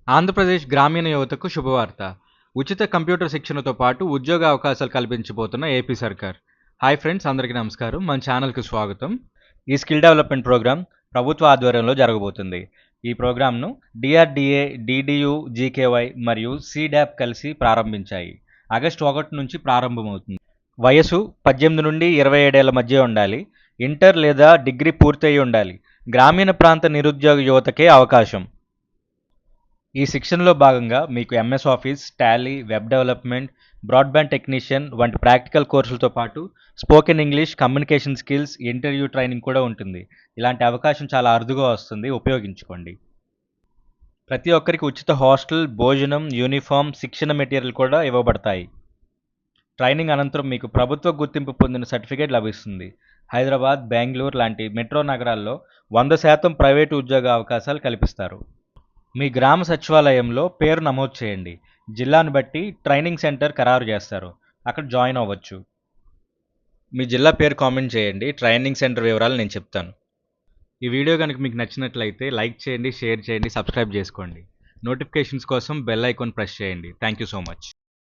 ఆంధ్రప్రదేశ్ గ్రామీణ యువతకు శుభవార్త. ఉచిత కంప్యూటర్ శిక్షణతో పాటు ఉద్యోగ అవకాశాలు కల్పించబోతున్న ఏపీ సర్కార్. హాయ్ ఫ్రెండ్స్, అందరికీ నమస్కారం. మన ఛానల్‌కి స్వాగతం. ఈ స్కిల్ డెవలప్‌మెంట్ ప్రోగ్రామ్ ప్రభుత్వ ఆధ్వర్యంలో జరగబోతుంది. ఈ ప్రోగ్రామ్‌ను డీఆర్‌డీఏ, డీడీయూ, జీకేవై మరియు సీడాప్ కలిసి ప్రారంభించాయి. ఆగస్టు 1 నుంచి ప్రారంభమవుతుంది. వయసు 18 నుండి 27 ఏళ్ల మధ్య ఉండాలి. ఇంటర్ లేదా డిగ్రీ పూర్తయి ఉండాలి. గ్రామీణ ప్రాంత నిరుద్యోగ యువతకే అవకాశం. ఈ శిక్షణలో భాగంగా మీకు MS office, Tally, web development, broadband technician వంటి ప్రాక్టికల్ కోర్సులతో పాటు spoken English, communication skills, interview training కూడా ఉంటుంది. ఇలాంటి అవకాశం చాలా అరుదుగా వస్తుంది, ఉపయోగించుకోండి. ప్రతి ఒక్కరికి ఉచిత హాస్టల్, భోజనం, యూనిఫామ్, శిక్షణ మెటీరియల్ కూడా ఇవ్వబడతాయి. ట్రైనింగ్ అనంతరం మీకు ప్రభుత్వ గుర్తింపు పొందిన సర్టిఫికేట్ లభిస్తుంది. హైదరాబాద్, బెంగళూరు లాంటి మెట్రో నగరాల్లో 100% ప్రైవేటు ఉద్యోగ అవకాశాలు కల్పిస్తారు. మీ గ్రామ సచివాలయంలో పేరు నమోదు చేయండి. జిల్లాను బట్టి ట్రైనింగ్ సెంటర్ ఖరారు చేస్తారు. అక్కడ జాయిన్ అవ్వచ్చు. మీ జిల్లా పేరు కామెంట్ చేయండి. ట్రైనింగ్ సెంటర్ వివరాలు నేను చెప్తాను. ఈ వీడియో కనుక మీకు నచ్చినట్లయితే లైక్ చేయండి, షేర్ చేయండి, సబ్స్క్రైబ్ చేసుకోండి. నోటిఫికేషన్స్ కోసం బెల్ ఐకాన్ ప్రెస్ చేయండి. Thank you so much.